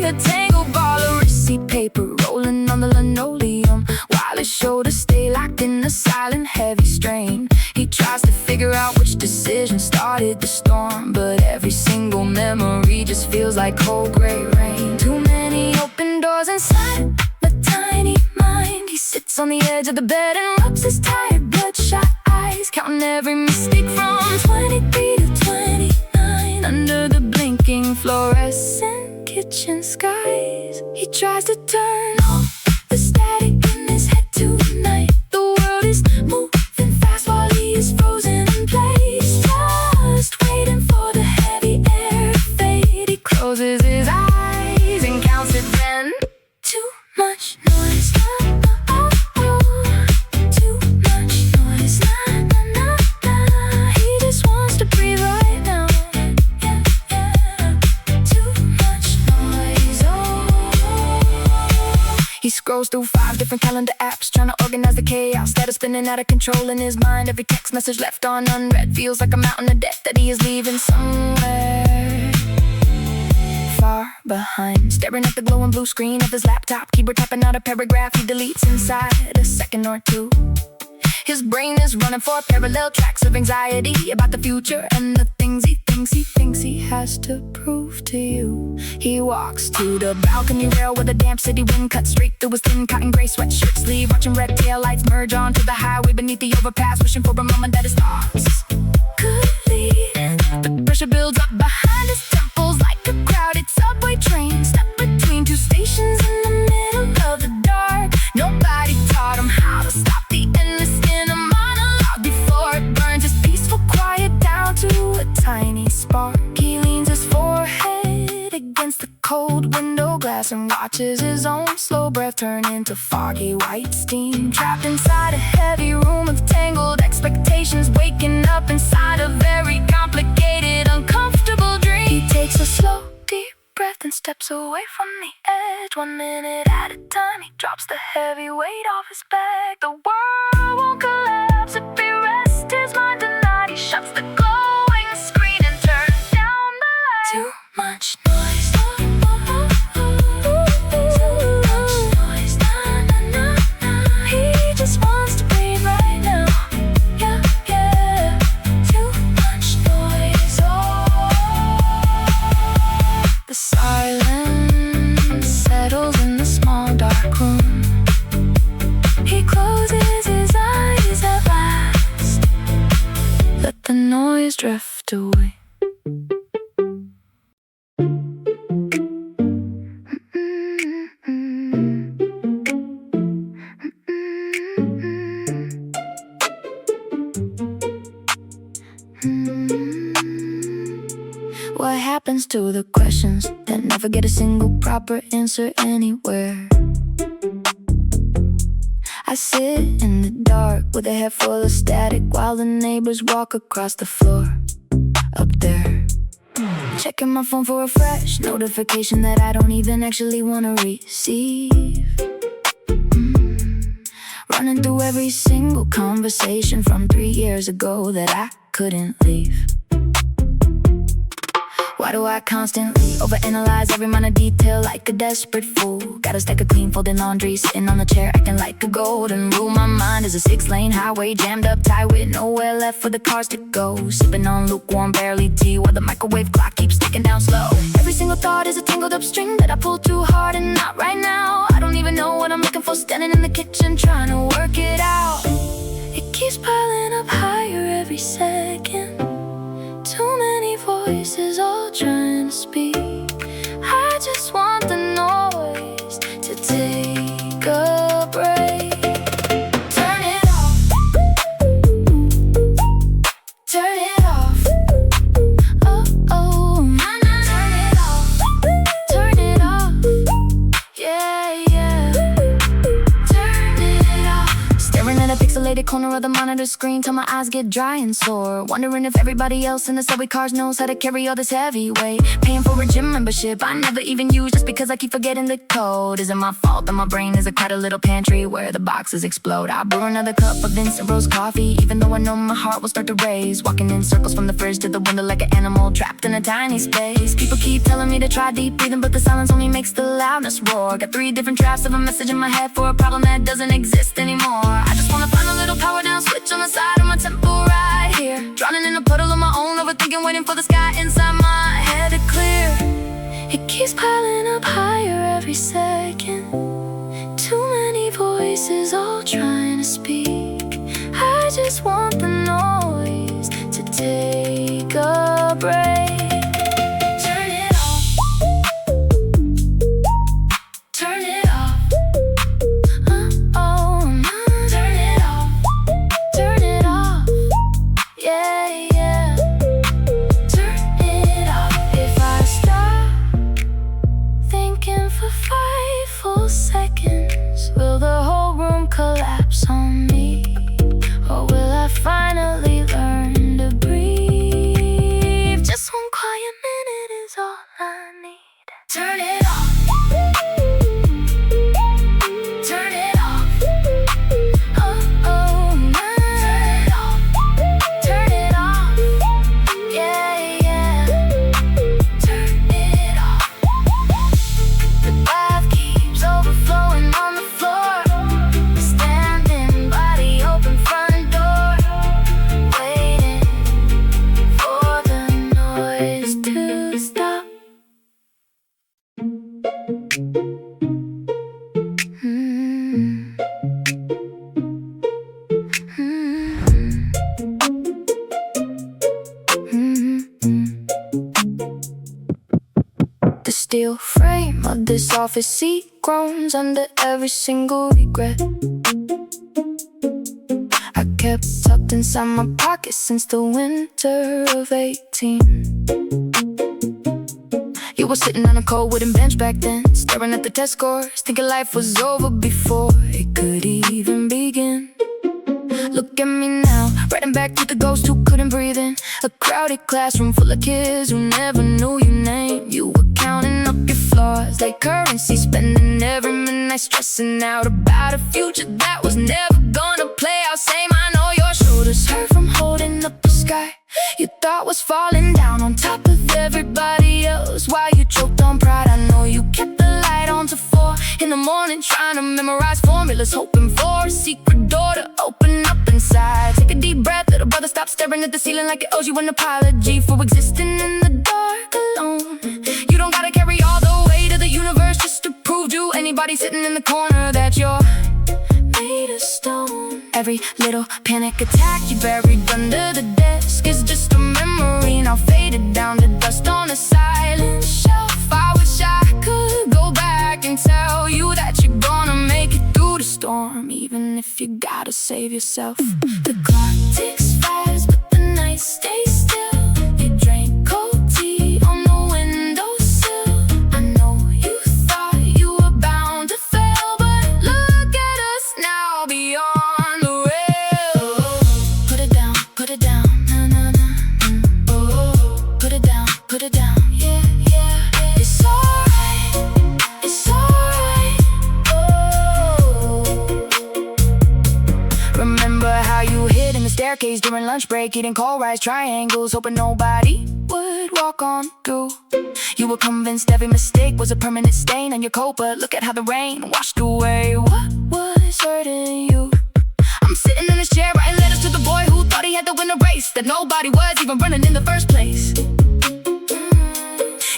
A tangled ball of receipt paper rolling on the linoleum, shoulders stay locked in a silent, heavy strain. He tries to figure out which decision started the storm, but every single memory just feels like cold gray rain. Too many open doors inside the tiny mind. He sits on the edge of the bed and rubs his tired, bloodshot eyes, counting every mistake from 23 to 29. Under the blinking fluorescent kitchen skies, he tries to turn off the static in his head tonight. The world is moving fast while he is frozen in place, just waiting for the heavy air to fade. He closes his eyes and counts it then. Too much noise, too much noise, he just wants to breathe right now. Too much noise, He scrolls through 5 different calendar apps, trying to organize the chaos that is spinning out of control in his mind. Every text message left on unread feels like a mountain of debt that he is leaving somewhere far behind. Staring at the glowing blue screen of his laptop, keyboard typing out a paragraph he deletes inside a second or two. His brain is running for parallel tracks of anxiety about the future and the things he thinks he has to prove to you. He walks to the balcony rail where the damp city wind cuts straight through his thin cotton gray sweatshirt sleeve, watching red tail lights merge onto the highway beneath the overpass, wishing for a moment that his thoughts could lead. The pressure builds up behind his temples like a crowded subway train, stuck between 2 stations in the middle of the dark. Nobody taught him how to stop the endless inner monologue before it burns his peaceful quiet down to a tiny spark. He leans his forehead against the cold window glass and watches his own slow breath turn into foggy white steam. Trapped inside a heavy room of tangled expectations, waking up inside a very complicated, uncomfortable dream. He takes a slow, deep breath and steps away from the edge. 1 minute at a time, he drops the heavy weight off his back. The world won't collapse if he rests his mind tonight. He shuts the glowing screen and turns down the light. Too much noise, too much noise, he just wants to breathe right now. Yeah, too much noise, The silence settles in the small dark room. He closes his eyes at last, let the noise drift away. What happens to the questions that never get a single proper answer anywhere? I sit in the dark with a head full of static while the neighbors walk across the floor up there. Checking my phone for a fresh notification that I don't even actually want to receive. Running through every single conversation from 3 years ago that I couldn't leave. Why do I constantly overanalyze every minor detail like a desperate fool? Got a stack of clean folded laundry sitting on the chair acting like a golden rule. My mind is a 6-lane highway jammed up tight with nowhere left for the cars to go. Sipping on lukewarm barely tea while the microwave clock keeps ticking down slow. Every single thought is a tangled up string that I pull too hard and not right now. I don't even know what I'm looking for, standing in the kitchen trying to work it out. It keeps piling up higher every second. Too many voices all trying to speak. I just want the noise to take a break. Turn it off. Turn it off. Oh, oh. Turn it off. Turn it off. Yeah, yeah. Turn it off. Staring at a pixelated corner of the monitor screen till my eyes get dry and sore. Wondering if everybody else in the subway cars knows how to carry all this heavy weight. Paying for a gym membership I never even use just because I keep forgetting the code. Is it my fault that my brain is a crowded little pantry where the boxes explode? I brew another cup of instant roast coffee even though I know my heart will start to race. Walking in circles from the fridge to the window like an animal trapped in a tiny space. People keep telling me to try deep breathing but the silence only makes the loudness roar. Got 3 different drafts of a message in my head for a problem that doesn't exist anymore. voices all trying to speak. I just want the noise to take a break. Turn it off. Turn it off. Turn it off. Turn it off. Yeah, yeah. Turn it off. If I stop thinking for 5 full seconds, will the whole room collapse on me? Or will I finally learn to breathe? Just one quiet minute is all I need. Turn it off. Turn it off. Turn it off. Turn it off. Yeah, yeah. Turn it off. The bath keeps overflowing on the floor. Standing by the open front door, waiting for the noise to stop. The steel frame of this office seat groans under every single regret I kept tucked inside my pocket since the winter of 18. You were sitting on a cold wooden bench back then, staring at the test scores, thinking life was over before it could even begin. Look at me now, riding back with the ghost who couldn't breathe in a crowded classroom full of kids who never knew your name. You were counting up your flaws like currency, spending every midnight stressing out about a future that was never gonna play out. Same, I know your shoulders hurt from holding up the sky you thought was falling down on top of everybody else while you choked on pride. I know you kept the light on till 4 in the morning, trying to memorize formulas, hoping for a secret door to open up inside. Take a deep breath, little brother, stop staring at the ceiling like it owes you an apology for existing in the dark alone. You don't gotta carry all the weight of the universe just to prove to anybody sitting in the corner that you're made of stone. Every little panic attack you buried under the desk is just a memory now faded down to dust on a silent shelf. I wish I could go back and tell you that you're gonna make it through the storm, even if you gotta save yourself. The clock ticks fast, but the night stays still. You drank cold tea on the windowsill. I know you thought you were bound to fail, but look at us now beyond the rail. Put it down, na na na. Put it down, yeah, yeah. It's alright, it's alright. Remember how you hid in the staircase during lunch break, eating cold rice triangles, hoping nobody would walk on through. You were convinced every mistake was a permanent stain on your coat, but look at how the rain washed away what was hurting you. I'm sitting in this chair writing letters to the boy who thought he had to win a race that nobody was even running in the first place.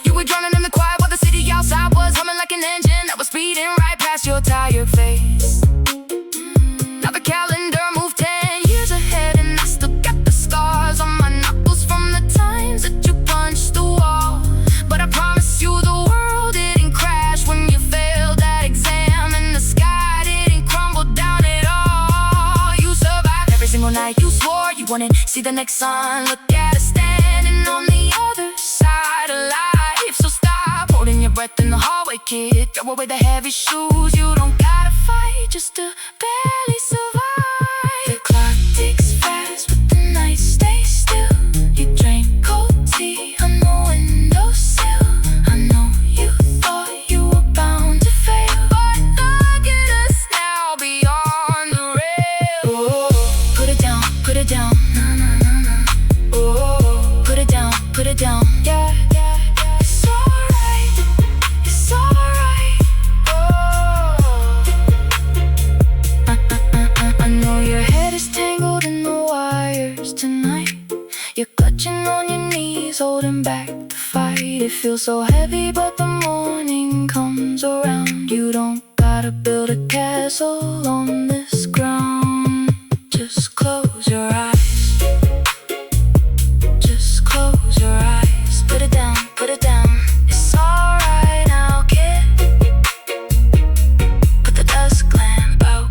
You were drowning in the quiet while the city outside was humming like an engine that was speeding right past your tired face. Now the calendar moved 10 years ahead, and I still got the scars on my knuckles from the times that you punched the wall. But I promise you the world didn't crash when you failed that exam, and the sky didn't crumble down at all. You survived every single night. You swore you wouldn't see the next sun. Look at us standing on the other side of life. So stop holding your breath in the hallway, kid. Throw away the heavy shoes. You don't gotta fight just to barely survive. The clock ticks fast, but the night stays still. You drank cold tea on the windowsill. I know you thought you were bound to fail, but look at us now beyond the rail. Put it down, na na na na. Put it down, yeah, yeah, yeah. It's alright, it's alright. I know your head is tangled in the wires tonight. You're clutching on your knees, holding back the fight. It feels so heavy, but the morning comes around. You don't gotta build a castle bezel on this ground. Just close your eyes. Just close your eyes. Put it down, put it down. It's alright now, kid. Put the dusk lamp out.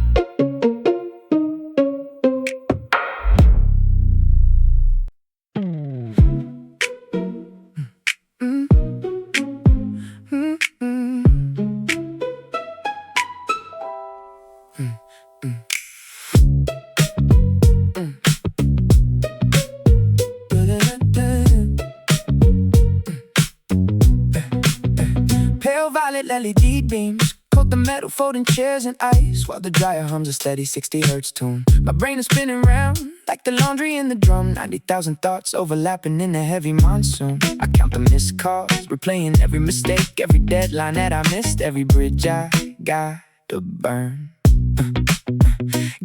Pale violet LED beams coat the metal folding chairs in ice, while the dryer hums a steady 60 hertz tune. My brain is spinning round like the laundry in the drum. 90,000 thoughts overlapping in a heavy monsoon. I count the missed calls, replaying every mistake, every deadline that I missed, every bridge I got to burn.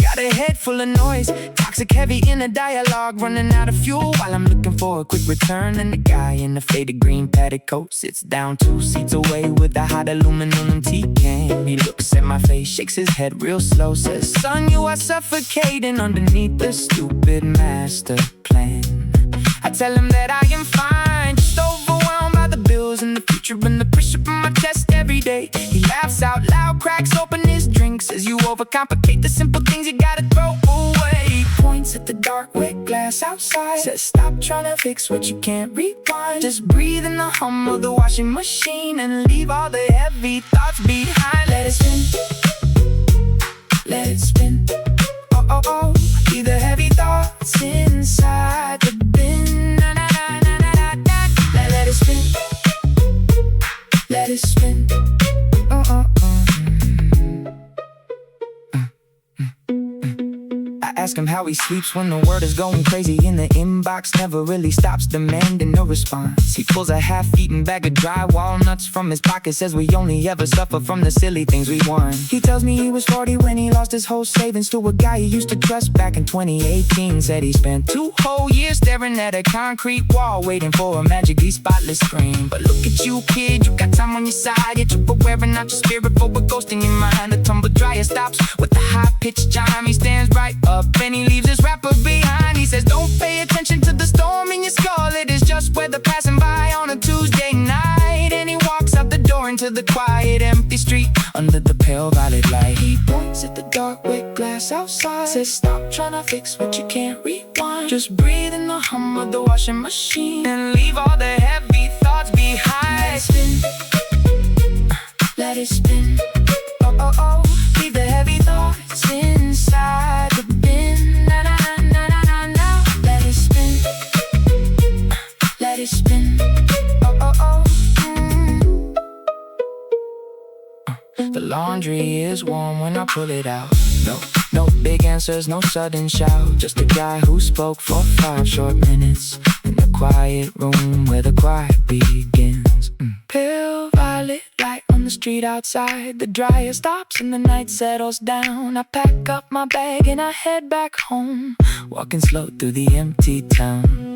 Got a head full of noise, toxic heavy in a dialogue, running out of fuel while I'm looking for a quick return. And the guy in the faded green padded coat sits down 2 seats away with a hot aluminum tea can. He looks at my face, shakes his head real slow, says, "Son, you are suffocating underneath the stupid master plan." I tell him that I am fine, just overwhelmed by the bills and the future and the pressure on my chest every day. He laughs out loud, cracks open his drink, says, "You overcomplicate the simple things you gotta throw away." He points at the dark wet glass outside, says, "Stop trying to fix what you can't rewind. Just breathe in the hum of the washing machine and leave all the heavy thoughts behind. Let it spin, let it spin. Oh, oh, oh, leave the heavy thoughts inside the bin. Na, na, na, na, na, na, na. Let it spin, let it spin. Oh, oh, oh. I ask him how he sleeps when the word is going crazy in the inbox, never really stops demanding no response. He pulls a half-eaten bag of dry walnuts from his pocket, says we only ever suffer from the silly things we want. He tells me he was 40 when he lost his whole savings to a guy he used to trust back in 2018. Said he spent 2 whole years staring at a concrete wall, waiting for a magically spotless screen. But look at you, kid, you got time on your side. You're triple wearing out your spirit for a ghost in your mind. The tumble dryer stops with the high-pitched chime. He stands right up and he leaves his wrapper behind. He says, "Don't pay attention to the storm in your skull. It is just weather passing by on a Tuesday night." And he walks out the door into the quiet, empty street under the pale violet light. He points at the dark wet glass outside, says, "Stop trying to fix what you can't rewind. Just breathe in the hum of the washing machine and leave all the heavy thoughts behind." Let it spin, let it spin. Oh, oh, oh, leave the heavy thoughts inside the bin. Na, na, na, na, na, na. Let it spin, let it spin. Oh, oh, oh. The laundry is warm when I pull it out. No big answers, no sudden shout. Just a guy who spoke for 5 short minutes in the quiet room where the quiet begins. Pale violet light on the street outside. The dryer stops and the night settles down. I pack up my bag and I head back home, walking slow through the empty town.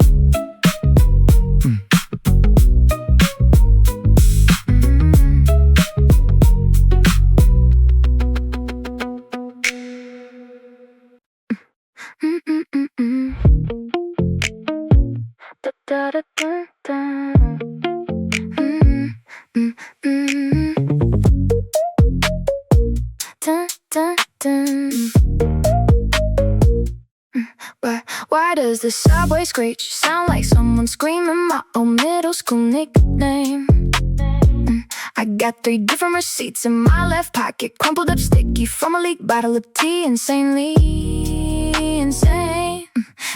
Da, da, da, da. Dun, dun, dun. Why does the subway screech sound like someone screaming my old middle school nickname? I got 3 different receipts in my left pocket, crumpled up sticky from a leaked bottle of tea. Insanely insane.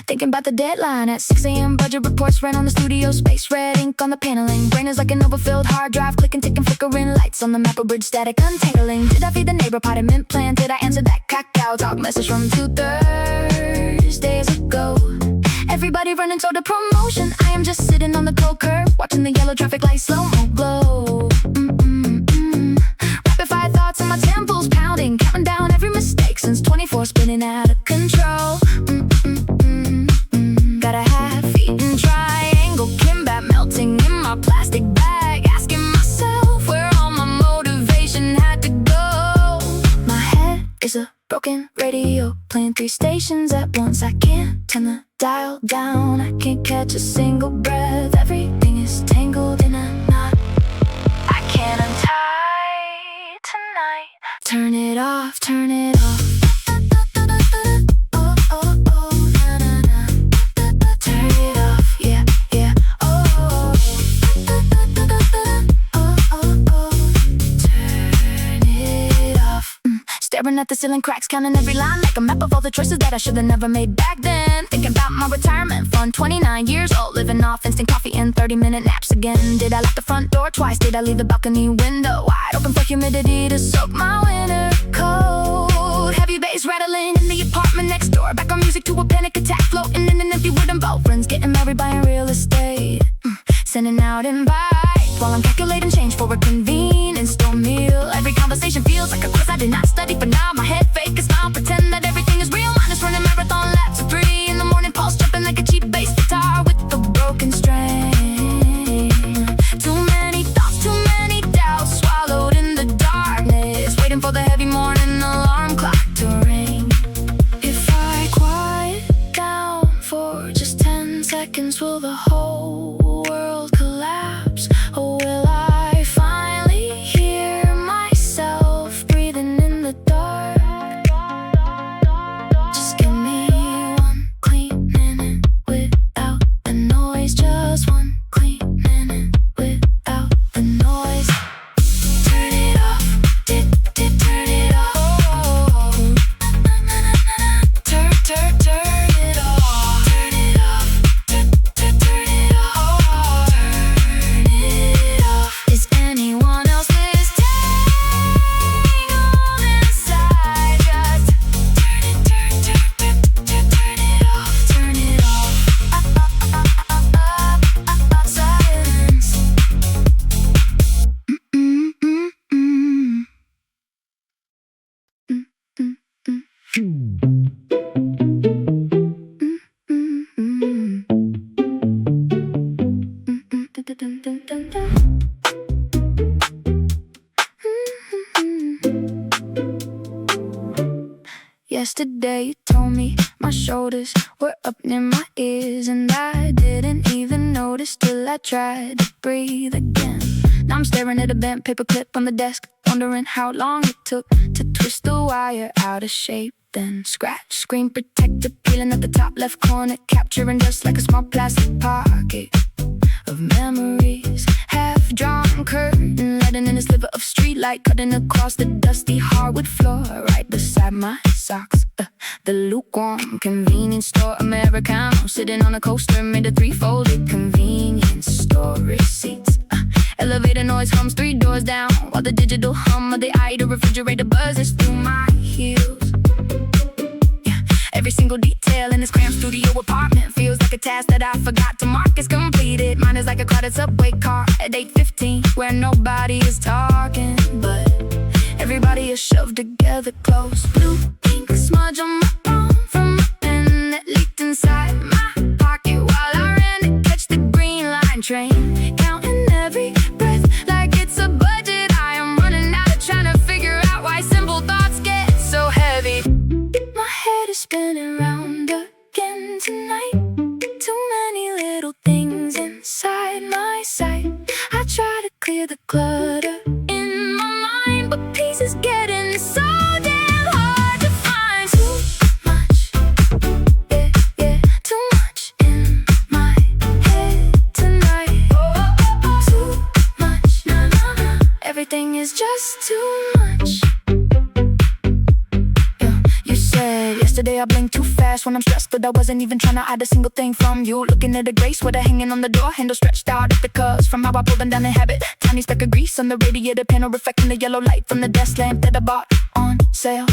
Thinking about the deadline at 6 a.m. Budget reports ran on the studio space. Red ink on the paneling. Brain is like an overfilled hard drive. Clicking, ticking, flickering lights on the map of bridge static untangling. Did I feed the neighbor potted mint plant? Did I answer that cacao talk message from 2 Thursdays ago? Everybody running toward the promotion. I am just sitting on the cold curb, watching the yellow traffic lights slow-mo glow. Rapid fire thoughts in my temples pounding, counting down every mistake since 24, spinning out of control. Got a half-eaten triangle kimbap melting in my plastic bag, asking myself where all my motivation had to go. My head is a broken radio playing 3 stations at once. I can't turn the dial down, I can't catch a single breath. Everything is tangled in a knot I can't untie tonight. Turn it off, turn it off. Oh, oh, oh, na, na, na. Turn it off, yeah, yeah, oh, oh, oh, oh, oh. Turn it off. Staring at the ceiling cracks, counting every line like a map of all the choices that I should have never made back then. Thinking about my retirement fund, 29 years old, living off instant coffee and 30-minute naps again. Did I lock the front door twice? Did I leave the balcony window wide open for humidity to soak my winter coat? Heavy bass rattling in the apartment next door, back on music to a panic attack, floating in an empty wooden boat. Friends getting married, buying real estate, sending out invites while I'm calculating change for a convenience store meal. Every conversation feels like a quiz I did not study for. Now my head fake a smile, pretend that everything is real. Minus running marathon laps at 3 in the morning, pulse jumping like a cheap bass guitar with a broken string. Too many thoughts, too many doubts, swallowed in the darkness, waiting for the heavy morning alarm clock to ring. If I quiet down for just 10 seconds, will the whole world collapse? Or will I finally hear myself breathing in the dark? Just give me one clean minute without the noise. Just one clean minute without the noise. Turn it off, turn it off. Turn it off. Turn it off, turn it off. Turn it off. Is anyone else this tangled inside? Just turn it off, turn it off. Silence. Yesterday you told me my shoulders were up near my ears, and I didn't even notice till I tried to breathe again. Now I'm staring at a bent paper clip on the desk, wondering how long it took to twist the wire out of shape. Then scratch, screen protector peeling at the top left corner, capturing just like a small plastic pocket of memories. Half-drawn curtain, letting in a sliver of streetlight, cutting across the dusty hardwood floor right beside my socks. The lukewarm convenience store Americano, sitting on a coaster made of 3-folded convenience store receipts. Elevator noise hums 3 doors down, while the digital hum of the idle refrigerator buzzes through my heels. Every single detail in this cramped studio apartment feels like a task that I forgot to mark as completed. Mine is like a crowded subway car at 8:15, where nobody is talking, but everybody is shoved together close. Blue ink smudge on my palm from a pen that leaked inside my pocket while I ran to catch the green line train, counting every breath like it's a budget. I am running out of trying to figure out why simple thoughts get so heavy. My head is spinning round again tonight. Too many little things inside my sight. I try to clear the clutter in my mind, but peace is getting so damn hard to find. Too much, yeah, yeah, too much in my head tonight. Too much, nah, nah, nah. Everything is just too much. Yesterday I blinked too fast when I'm stressed, but I wasn't even trying to hide a single thing from you. Looking at a gray sweater hanging on the door handle, stretched out at the curves from how I pulled them down in habit. Tiny speck of grease on the radiator panel, reflecting the yellow light from the desk lamp that I bought on sale.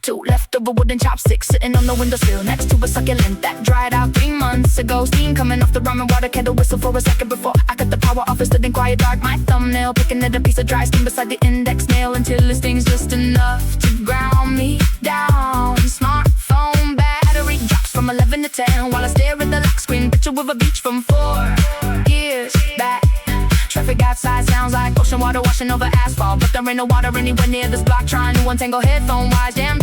2 leftover wooden chopsticks sitting on the windowsill next to a succulent that dried out 3 months ago. Steam coming off the ramen water kettle, whistle for a second before I cut the power off. It stood in quiet dark, my thumbnail picking at a piece of dry skin beside the index nail, until it stings just enough to ground me down. Smartphone battery drops from 11 to 10 while I stare at the lock screen picture with a beach from 4 years back. perfect outside sounds like ocean water washing over asphalt. But there ain't no water anywhere near this block. Trying to untangle headphone wires. Damn,